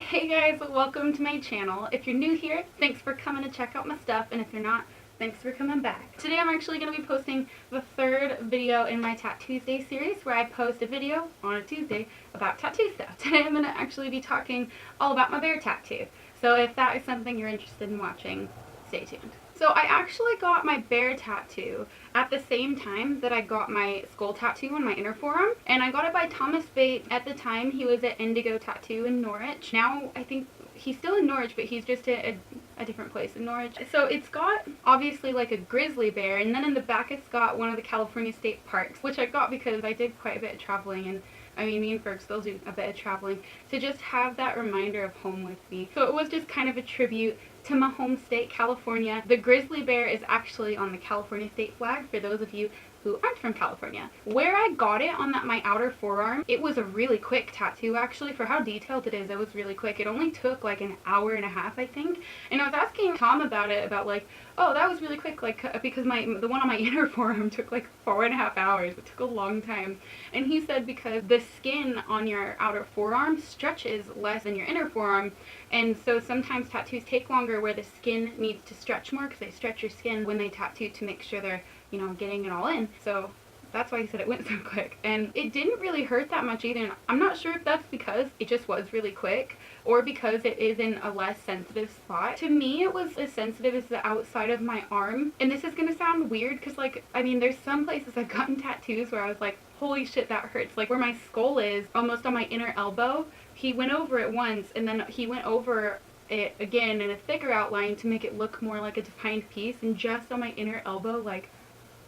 Hey guys, welcome to my channel. If you're new here, thanks for coming to check out my stuff, and if you're not, thanks for coming back. Today I'm actually going to be posting the third video in my Tattoo Tuesday series, where I post a video on a Tuesday about tattoo stuff. Today I'm going to actually be talking all about my bear tattoo. So if that is something you're interested in watching, stay tuned. So I actually got my bear tattoo at the same time that I got my skull tattoo on my inner forearm, and I got it by Thomas Bate. At the time he was at Indigo Tattoo in Norwich. Now I think he's still in Norwich, but he's just at a different place in Norwich. So it's got obviously like a grizzly bear, and then in the back it's got one of the California state parks, which I got because I did quite a bit of traveling, and I mean, me and Ferg still do a bit of traveling, to just have that reminder of home with me. So it was just kind of a tribute to my home state, California. The grizzly bear is actually on the California state flag, for those of you who aren't from California. Where I got it on my outer forearm, it was a really quick tattoo actually. For how detailed it is, it was really quick. It only took like an hour and a half, I think. And I was asking Tom about it, about like, oh, that was really quick, like, because the one on my inner forearm took like 4.5 hours. It took a long time. And he said because the skin on your outer forearm stretches less than your inner forearm, and so sometimes tattoos take longer where the skin needs to stretch more, because they stretch your skin when they tattoo to make sure they're, you know, getting it all in. So that's why he said it went so quick. And it didn't really hurt that much either. And I'm not sure if that's because it just was really quick, or because it is in a less sensitive spot. To me, it was as sensitive as the outside of my arm. And this is gonna sound weird, because like, I mean, there's some places I've gotten tattoos where I was like, holy shit, that hurts. Like where my skull is, almost on my inner elbow, he went over it once, and then he went over it again in a thicker outline to make it look more like a defined piece. And just on my inner elbow, like,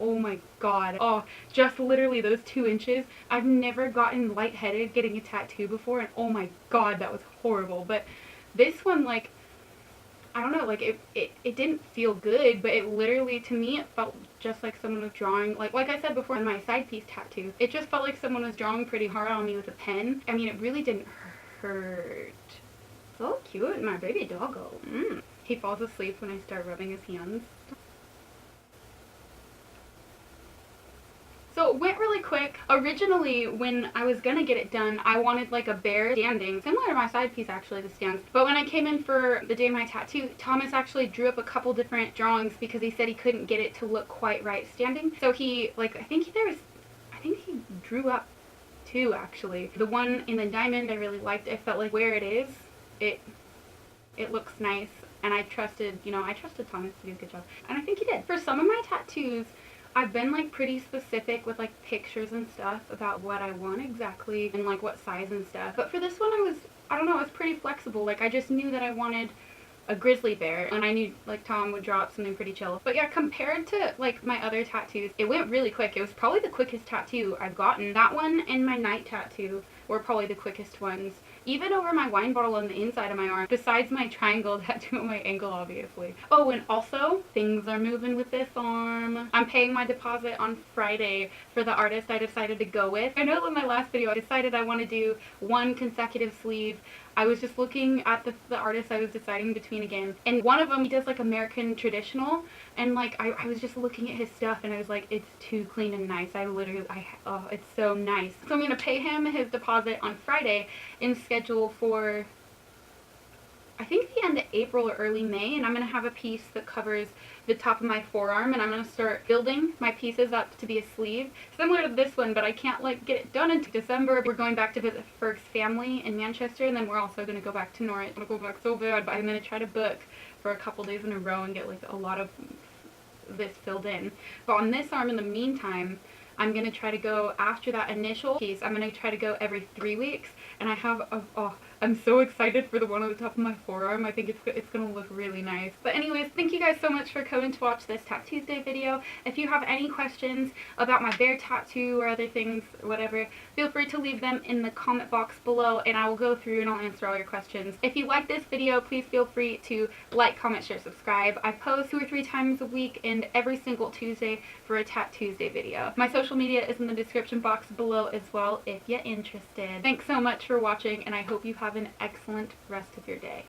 oh my god. Oh, just literally those 2 inches. I've never gotten lightheaded getting a tattoo before, and oh my god, that was horrible. But this one, like, I don't know, like, it didn't feel good, but it literally, to me, it felt just like someone was drawing, like I said before on my side piece tattoo, it just felt like someone was drawing pretty hard on me with a pen. I mean, it really didn't hurt. So cute, my baby doggo. He falls asleep when I start rubbing his hands. So it went really quick. Originally, when I was gonna get it done, I wanted like a bear standing, similar to my side piece actually, the stands. But when I came in for the day of my tattoo, Thomas actually drew up a couple different drawings because he said he couldn't get it to look quite right standing. So he, like, I think he drew up 2 actually. The one in the diamond I really liked. I felt like where it is, it looks nice, and I trusted Thomas to do a good job, and I think he did. For some of my tattoos, I've been like pretty specific with like pictures and stuff about what I want exactly and like what size and stuff. But for this one, I don't know, I was pretty flexible. Like I just knew that I wanted a grizzly bear, and I knew like Tom would draw up something pretty chill. But yeah, compared to like my other tattoos, it went really quick. It was probably the quickest tattoo I've gotten. That one and my night tattoo were probably the quickest ones. Even over my wine bottle on the inside of my arm, besides my triangle tattoo on my ankle, obviously. Oh, and also, things are moving with this arm. I'm paying my deposit on Friday for the artist I decided to go with. I know in my last video I decided I want to do 1 consecutive sleeve. I was just looking at the artist I was deciding between again, and one of them, he does like American traditional, and like I was just looking at his stuff and I was like, it's too clean and nice. Oh, it's so nice. So I'm gonna pay him his deposit on Friday and schedule for, I think, the end of April or early May, and I'm going to have a piece that covers the top of my forearm, and I'm going to start building my pieces up to be a sleeve, similar to this one, but I can't like get it done until December. We're going back to visit Ferg's family in Manchester, and then we're also going to go back to Norwich. I'm going to go back so bad, but I'm going to try to book for a couple days in a row and get like a lot of this filled in. But on this arm, in the meantime, I'm going to try to go, after that initial piece, I'm going to try to go every 3 weeks, and I have I'm so excited for the one on the top of my forearm. I think it's going to look really nice. But anyways, thank you guys so much for coming to watch this Tattoo Tuesday video. If you have any questions about my bear tattoo or other things, whatever, feel free to leave them in the comment box below, and I will go through and I'll answer all your questions. If you like this video, please feel free to like, comment, share, subscribe. I post 2 or 3 times a week and every single Tuesday for a Tattoo Tuesday video. My social media is in the description box below as well if you're interested. Thanks so much for watching, and I hope you have an excellent rest of your day.